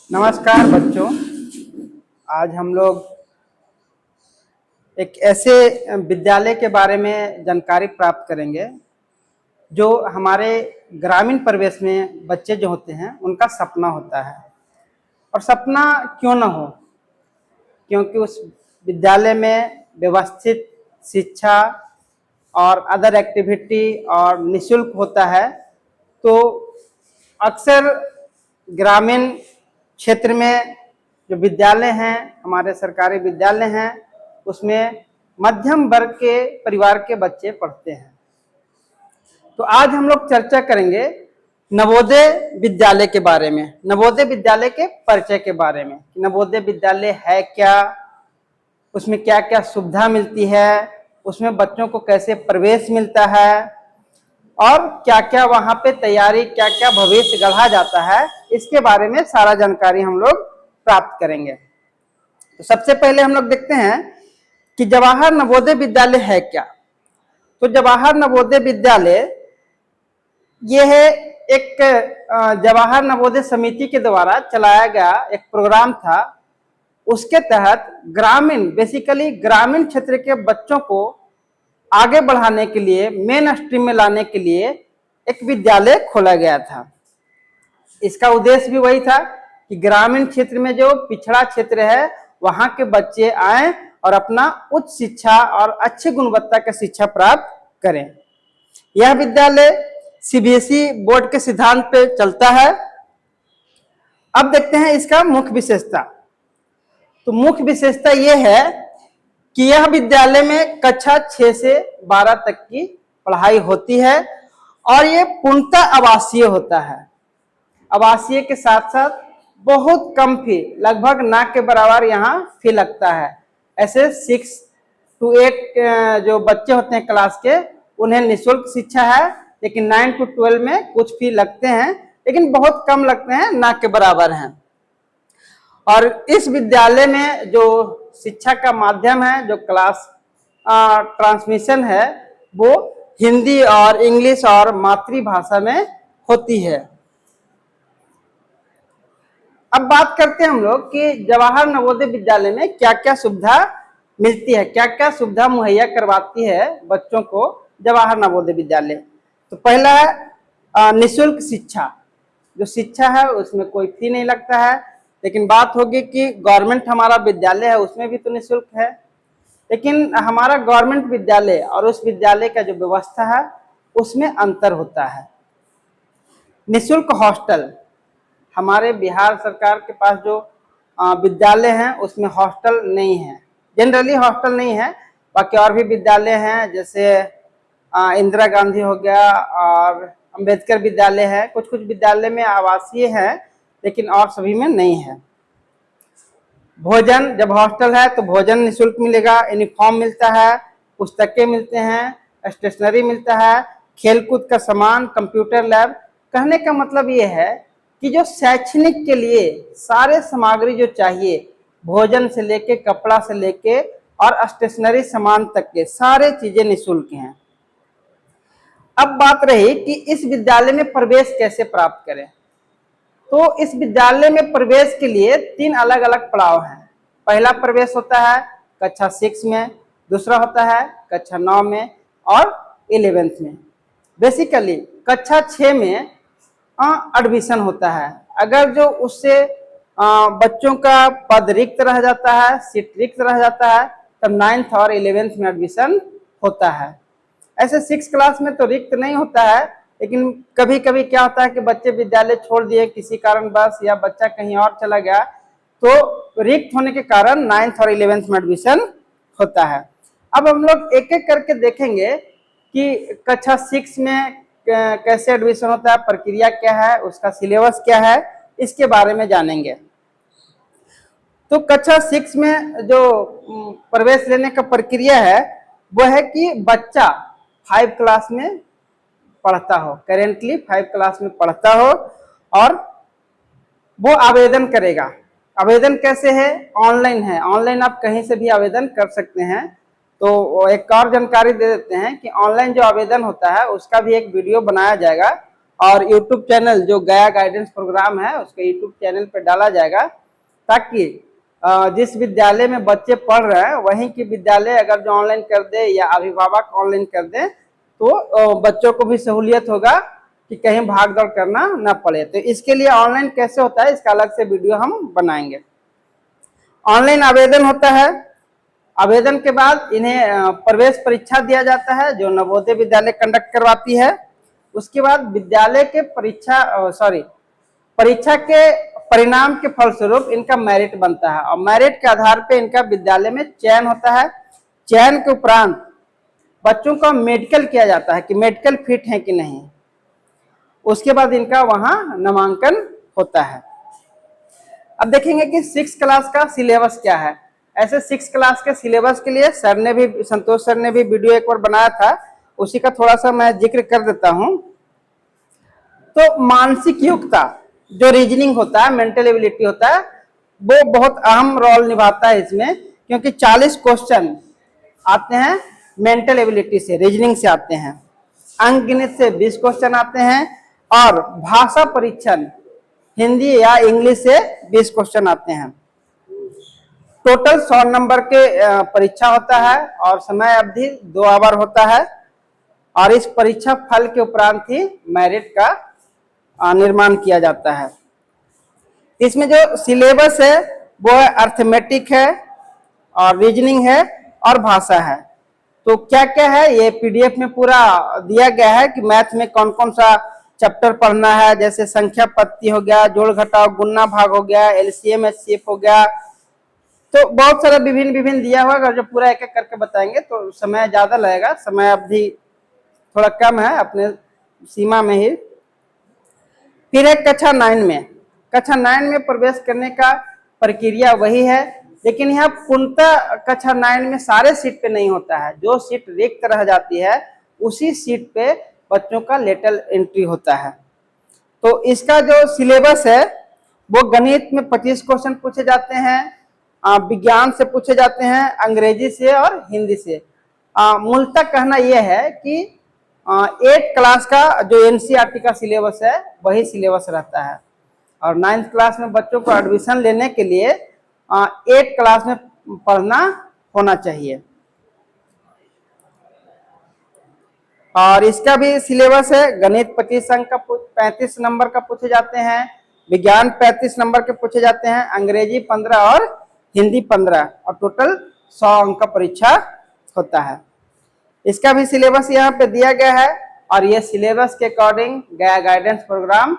नमस्कार बच्चों। आज हम लोग एक ऐसे विद्यालय के बारे में जानकारी प्राप्त करेंगे जो हमारे ग्रामीण परिवेश में बच्चे जो होते हैं उनका सपना होता है। और सपना क्यों न हो, क्योंकि उस विद्यालय में व्यवस्थित शिक्षा और अदर एक्टिविटी और निःशुल्क होता है। तो अक्सर ग्रामीण क्षेत्र में जो विद्यालय हैं, हमारे सरकारी विद्यालय हैं, उसमें मध्यम वर्ग के परिवार के बच्चे पढ़ते हैं। तो आज हम लोग चर्चा करेंगे नवोदय विद्यालय के बारे में, नवोदय विद्यालय के परिचय के बारे में। नवोदय विद्यालय है क्या, उसमें क्या क्या सुविधा मिलती है, उसमें बच्चों को कैसे प्रवेश मिलता है और क्या क्या वहां पे तैयारी, क्या क्या भविष्य गढ़ा जाता है, इसके बारे में सारा जानकारी हम लोग प्राप्त करेंगे। तो सबसे पहले हम लोग देखते हैं कि जवाहर नवोदय विद्यालय है क्या। तो जवाहर नवोदय विद्यालय ये है एक जवाहर नवोदय समिति के द्वारा चलाया गया एक प्रोग्राम था। उसके तहत बेसिकली ग्रामीण क्षेत्र के बच्चों को आगे बढ़ाने के लिए, मेन स्ट्रीम में लाने के लिए एक विद्यालय खोला गया था। इसका उद्देश्य भी वही था कि ग्रामीण क्षेत्र में जो पिछड़ा क्षेत्र है वहां के बच्चे आए और अपना उच्च शिक्षा और अच्छी गुणवत्ता का शिक्षा प्राप्त करें। यह विद्यालय सीबीएसई बोर्ड के सिद्धांत पे चलता है। अब देखते हैं इसका मुख्य विशेषता। तो मुख्य विशेषता यह है कि यह विद्यालय में कक्षा 6 से 12 तक की पढ़ाई होती है और ये पूर्णतः आवासीय होता है। आवासीय के साथ साथ बहुत कम फी, लगभग ना के बराबर यहाँ फी लगता है। ऐसे 6 to 8 जो बच्चे होते हैं क्लास के, उन्हें निःशुल्क शिक्षा है, लेकिन 9 to 12 में कुछ फी लगते हैं, लेकिन बहुत कम लगते हैं, ना के बराबर हैं। और इस विद्यालय में जो शिक्षा का माध्यम है, जो क्लास ट्रांसमिशन है, वो हिंदी और इंग्लिश और मातृभाषा में होती है। अब बात करते हैं हम लोग कि जवाहर नवोदय विद्यालय में क्या क्या सुविधा मिलती है, क्या क्या सुविधा मुहैया करवाती है बच्चों को जवाहर नवोदय विद्यालय। तो पहला है निःशुल्क शिक्षा। जो शिक्षा है उसमें कोई फी नहीं लगता है, लेकिन बात होगी कि गवर्नमेंट हमारा विद्यालय है उसमें भी तो निःशुल्क है। लेकिन हमारा गवर्नमेंट विद्यालय और उस विद्यालय का जो व्यवस्था है उसमें अंतर होता है। निःशुल्क हॉस्टल, हमारे बिहार सरकार के पास जो विद्यालय हैं उसमें हॉस्टल नहीं है, जनरली हॉस्टल नहीं है। बाकी और भी विद्यालय हैं, जैसे इंदिरा गांधी हो गया और अंबेडकर विद्यालय है। कुछ कुछ विद्यालय में आवासीय है, लेकिन और सभी में नहीं है। भोजन, जब हॉस्टल है तो भोजन निःशुल्क मिलेगा, यूनिफॉर्म मिलता है, पुस्तकें मिलते हैं, स्टेशनरी मिलता है, खेलकूद का सामान, कंप्यूटर लैब। कहने का मतलब ये है कि जो शैक्षणिक के लिए सारे सामग्री जो चाहिए, भोजन से लेके, कपड़ा से लेके और स्टेशनरी सामान तक के सारे चीजें निःशुल्क हैं। अब बात रही कि इस विद्यालय में प्रवेश कैसे प्राप्त करें। तो इस विद्यालय में प्रवेश के लिए 3 अलग अलग पड़ाव हैं। पहला प्रवेश होता है कक्षा 6 में, दूसरा होता है कक्षा 9 में और 11th में। बेसिकली कक्षा 6 में एडमिशन होता है। अगर जो उससे बच्चों का पद रिक्त रह जाता है, सीट रिक्त रह जाता है, तब 9th और 11th में एडमिशन होता है। ऐसे 6 क्लास में तो रिक्त नहीं होता है, लेकिन कभी कभी क्या होता है कि बच्चे विद्यालय छोड़ दिए किसी कारणवश, या बच्चा कहीं और चला गया, तो रिक्त होने के कारण 9th और 11th में एडमिशन होता है। अब हम लोग एक एक करके देखेंगे कि कक्षा 6 में कैसे एडमिशन होता है, प्रक्रिया क्या है, उसका सिलेबस क्या है, इसके बारे में जानेंगे। तो कक्षा 6 में जो प्रवेश लेने का प्रक्रिया है वो है कि बच्चा 5 क्लास में पढ़ता हो, करेंटली 5 क्लास में पढ़ता हो, और वो आवेदन करेगा। आवेदन कैसे है? ऑनलाइन है। ऑनलाइन आप कहीं से भी आवेदन कर सकते हैं। तो एक और जानकारी दे देते हैं कि ऑनलाइन जो आवेदन होता है उसका भी एक वीडियो बनाया जाएगा, और यूट्यूब चैनल जो गया गाइडेंस प्रोग्राम है उसके यूट्यूब चैनल पर डाला जाएगा, ताकि जिस विद्यालय में बच्चे पढ़ रहे हैं वहीं की विद्यालय अगर जो ऑनलाइन कर दे या अभिभावक ऑनलाइन कर दे तो बच्चों को भी सहूलियत होगा कि कहीं भाग दौड़ करना न पड़े। तो इसके लिए ऑनलाइन कैसे होता है इसका अलग से वीडियो हम बनाएंगे। ऑनलाइन आवेदन होता है, आवेदन के बाद इन्हें प्रवेश परीक्षा दिया जाता है जो नवोदय विद्यालय कंडक्ट करवाती है। उसके बाद विद्यालय के परीक्षा के परिणाम के फलस्वरूप इनका मेरिट बनता है और मेरिट के आधार पे इनका विद्यालय में चयन होता है। चयन के उपरांत बच्चों का मेडिकल किया जाता है कि मेडिकल फिट है कि नहीं, उसके बाद इनका वहां नामांकन होता है। अब देखेंगे कि 6 क्लास का सिलेबस क्या है। ऐसे 6 क्लास के सिलेबस के लिए संतोष सर ने भी वीडियो एक बार बनाया था, उसी का थोड़ा सा मैं जिक्र कर देता हूं। तो मानसिक योग्यता जो रीजनिंग होता है, मेंटल एबिलिटी होता है, वो बहुत अहम रोल निभाता है इसमें, क्योंकि 40 क्वेश्चन आते हैं मेंटल एबिलिटी से, रीजनिंग से आते हैं। अंकगणित से 20 क्वेश्चन आते हैं और भाषा परीक्षण हिंदी या इंग्लिश से 20 क्वेश्चन आते हैं। टोटल 100 नंबर के परीक्षा होता है और समय अवधि 2 आवर होता है और इस परीक्षा फल के उपरांत ही मेरिट का निर्माण किया जाता है। इसमें जो सिलेबस है वो है अर्थमेटिक है और रीजनिंग है और भाषा है। तो क्या क्या है ये पीडीएफ में पूरा दिया गया है कि मैथ में कौन कौन सा चैप्टर पढ़ना है, जैसे संख्या पत्ती हो गया, जोड़ घटाव गुणा भाग हो गया, एलसीएम एचसीएफ हो गया। तो बहुत सारा विभिन्न दिया हुआ, अगर जो पूरा एक एक करके बताएंगे तो समय ज्यादा लगेगा, समय अवधि थोड़ा कम है, अपने सीमा में ही। फिर है कक्षा 9 में। कक्षा 9 में प्रवेश करने का प्रक्रिया वही है, लेकिन यहाँ पूर्णतः कक्षा 9 में सारे सीट पे नहीं होता है। जो सीट रिक्त रह जाती है उसी सीट पे बच्चों का लेटरल एंट्री होता है। तो इसका जो सिलेबस है वो गणित में 25 क्वेश्चन पूछे जाते हैं, विज्ञान से पूछे जाते हैं, अंग्रेजी से और हिंदी से। मूलतः कहना यह है कि 8 क्लास का जो एनसीईआरटी का सिलेबस है वही सिलेबस रहता है और 9th क्लास में बच्चों को एडमिशन लेने के लिए 8 क्लास में पढ़ना होना चाहिए। और इसका भी सिलेबस है, गणित 25 अंक का 35 नंबर का पूछे जाते हैं, विज्ञान 35 नंबर के पूछे जाते हैं, अंग्रेजी 15 और हिंदी 15 और टोटल 100 अंक का परीक्षा होता है। इसका भी सिलेबस यहाँ पे दिया गया है और ये सिलेबस के अकॉर्डिंग गया गाइडेंस प्रोग्राम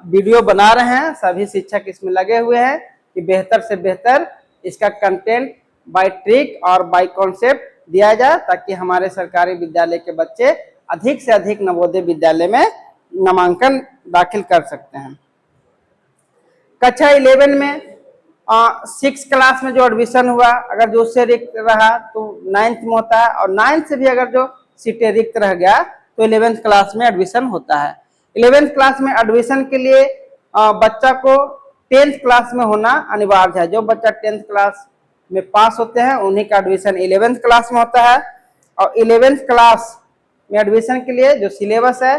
वीडियो बना रहे हैं। सभी शिक्षक इसमें लगे हुए हैं कि बेहतर से बेहतर इसका कंटेंट बाय ट्रिक और बाय कॉन्सेप्ट दिया जाए, ताकि हमारे सरकारी विद्यालय के बच्चे अधिक से अधिक नवोदय विद्यालय में नामांकन दाखिल कर सकते हैं। कक्षा 11 में 6 क्लास में जो एडमिशन हुआ, अगर जो उससे रिक्त रहा तो 9th में होता है और 9th से भी अगर जो सीटें रिक्त रह गया तो 11th क्लास में एडमिशन होता है। 11th क्लास में एडमिशन के लिए बच्चा को 10th क्लास में होना अनिवार्य है। जो बच्चा 10th क्लास में पास होते हैं उन्हीं का एडमिशन 11th क्लास में होता है और 11th क्लास में एडमिशन के लिए जो सिलेबस है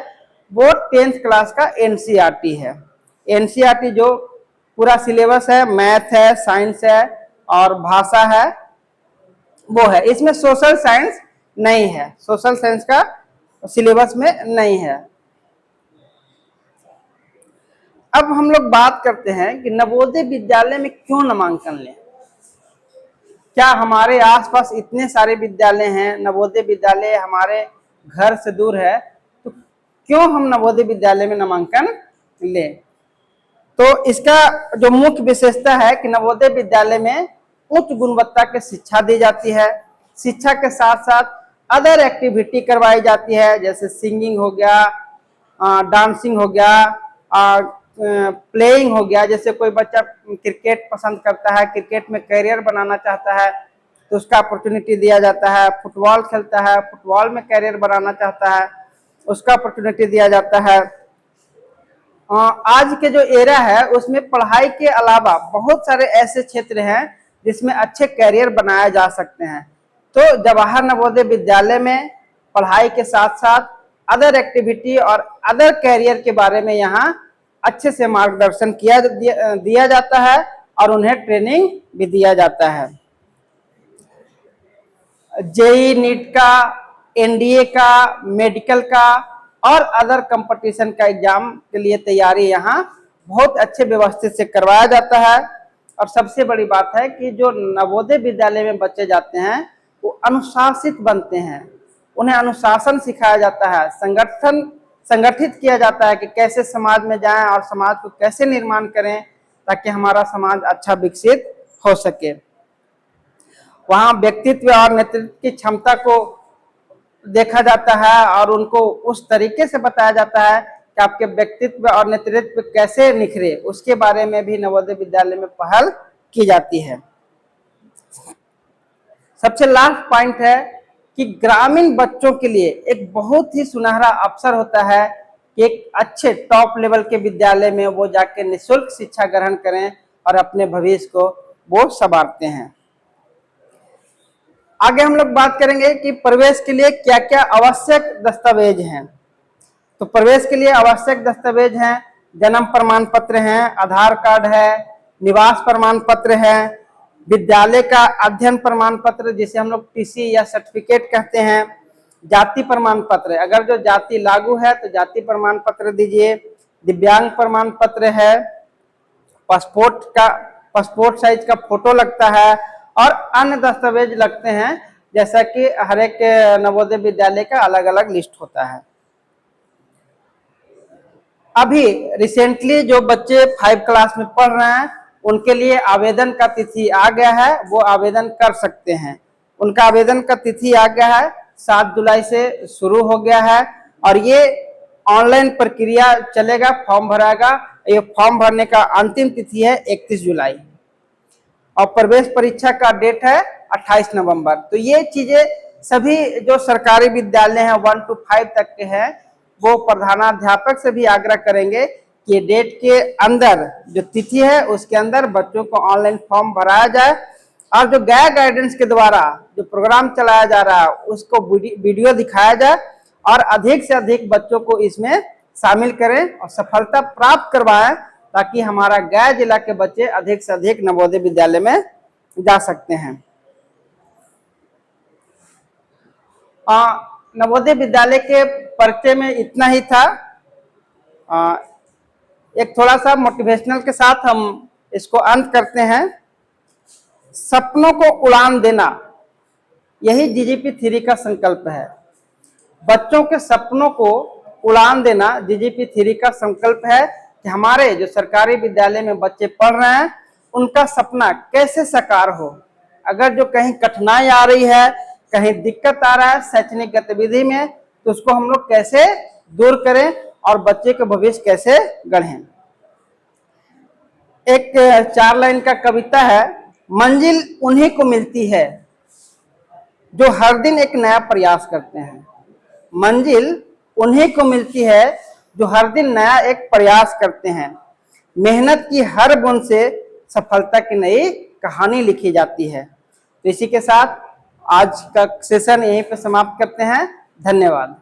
वो 10th क्लास का एनसीईआरटी है। एनसीईआरटी जो पूरा सिलेबस है, मैथ है, साइंस है और भाषा है वो है। इसमें सोशल साइंस नहीं है, सोशल साइंस का सिलेबस में नहीं है। अब हम लोग बात करते हैं कि नवोदय विद्यालय में क्यों नामांकन लें। क्या हमारे आसपास इतने सारे विद्यालय हैं, नवोदय विद्यालय हमारे घर से दूर है, तो क्यों हम नवोदय विद्यालय में नामांकन लें। तो इसका जो मुख्य विशेषता है कि नवोदय विद्यालय में उच्च गुणवत्ता की शिक्षा दी जाती है। शिक्षा के साथ साथ अदर एक्टिविटी करवाई जाती है, जैसे सिंगिंग हो गया, डांसिंग हो गया, प्लेइंग हो गया। जैसे कोई बच्चा क्रिकेट पसंद करता है, क्रिकेट में करियर बनाना चाहता है तो उसका अपॉर्चुनिटी दिया जाता है। फुटबॉल खेलता है, फुटबॉल में करियर बनाना चाहता है, उसका अपॉर्चुनिटी दिया जाता है। आज के जो एरा है उसमें पढ़ाई के अलावा बहुत सारे ऐसे क्षेत्र हैं जिसमें अच्छे करियर बनाए जा सकते हैं। तो जवाहर नवोदय विद्यालय में पढ़ाई के साथ साथ अदर एक्टिविटी और अदर कैरियर के बारे में यहाँ अच्छे से मार्गदर्शन दिया जाता है और उन्हें ट्रेनिंग भी दिया जाता है। जेई नीट का, एनडीए का, मेडिकल का और अदर कंपटीशन का एग्जाम के लिए तैयारी यहाँ बहुत अच्छे व्यवस्थित से करवाया जाता है। और सबसे बड़ी बात है कि जो नवोदय विद्यालय में बच्चे जाते हैं वो अनुशासित बनते हैं, उन्हें अनुशासन सिखाया जाता है, संगठित किया जाता है कि कैसे समाज में जाएं और समाज को कैसे निर्माण करें ताकि हमारा समाज अच्छा विकसित हो सके। वहाँ व्यक्तित्व और नेतृत्व की क्षमता को देखा जाता है और उनको उस तरीके से बताया जाता है कि आपके व्यक्तित्व और नेतृत्व कैसे निखरे, उसके बारे में भी नवोदय विद्यालय में पहल की जाती है। सबसे लास्ट पॉइंट है कि ग्रामीण बच्चों के लिए एक बहुत ही सुनहरा अवसर होता है कि एक अच्छे टॉप लेवल के विद्यालय में वो जाके निःशुल्क शिक्षा ग्रहण करें और अपने भविष्य को वो संवारते हैं। आगे हम लोग बात करेंगे कि प्रवेश के लिए क्या क्या आवश्यक दस्तावेज हैं। तो प्रवेश के लिए आवश्यक दस्तावेज हैं, जन्म प्रमाण पत्र है, आधार कार्ड है, निवास प्रमाण पत्र है, विद्यालय का अध्ययन प्रमाण पत्र जिसे हम लोग टीसी या सर्टिफिकेट कहते हैं, जाति प्रमाण पत्र, अगर जो जाति लागू है तो जाति प्रमाण पत्र दीजिए, दिव्यांग प्रमाण पत्र है, पासपोर्ट साइज का फोटो लगता है और अन्य दस्तावेज लगते हैं, जैसा कि हर एक नवोदय विद्यालय का अलग अलग लिस्ट होता है। अभी रिसेंटली जो बच्चे 5 क्लास में पढ़ रहे हैं उनके लिए आवेदन का तिथि आ गया है, वो आवेदन कर सकते हैं। उनका आवेदन का तिथि आ गया है, 7 जुलाई से शुरू हो गया है और ये ऑनलाइन प्रक्रिया चलेगा, फॉर्म भरागा। ये फॉर्म भरने का अंतिम तिथि है 31 जुलाई और प्रवेश परीक्षा का डेट है 28 नवंबर। तो ये चीजें सभी जो सरकारी विद्यालय हैं 1 to 5 तक के हैं वो प्रधानाध्यापक से भी आग्रह करेंगे कि डेट के अंदर जो तिथि है उसके अंदर बच्चों को ऑनलाइन फॉर्म भराया जाए और जो गया गाइडेंस के द्वारा जो प्रोग्राम चलाया जा रहा है उसको वीडियो दिखाया जाए और अधिक से अधिक बच्चों को इसमें शामिल करें और सफलता प्राप्त करवाएं ताकि हमारा गया जिला के बच्चे अधिक से अधिक नवोदय विद्यालय में जा सकते हैं। नवोदय विद्यालय के परिचय में इतना ही था। एक थोड़ा सा मोटिवेशनल के साथ हम इसको अंत करते हैं। सपनों को उड़ान देना, यही जीजीपी 3 का संकल्प है। बच्चों के सपनों को उड़ान देना जीजीपी 3 का संकल्प है कि हमारे जो सरकारी विद्यालय में बच्चे पढ़ रहे हैं उनका सपना कैसे साकार हो। अगर जो कहीं कठिनाई आ रही है, कहीं दिक्कत आ रहा है शैक्षणिक गतिविधि में, तो उसको हम लोग कैसे दूर करें और बच्चे का भविष्य कैसे गढ़ें। एक 4 लाइन का कविता है, मंजिल उन्हीं को मिलती है जो हर दिन एक नया प्रयास करते हैं। मंजिल उन्हीं को मिलती है जो हर दिन नया एक प्रयास करते हैं। मेहनत की हर बूंद से सफलता की नई कहानी लिखी जाती है। तो इसी के साथ आज का सेशन यहीं पे समाप्त करते हैं। धन्यवाद।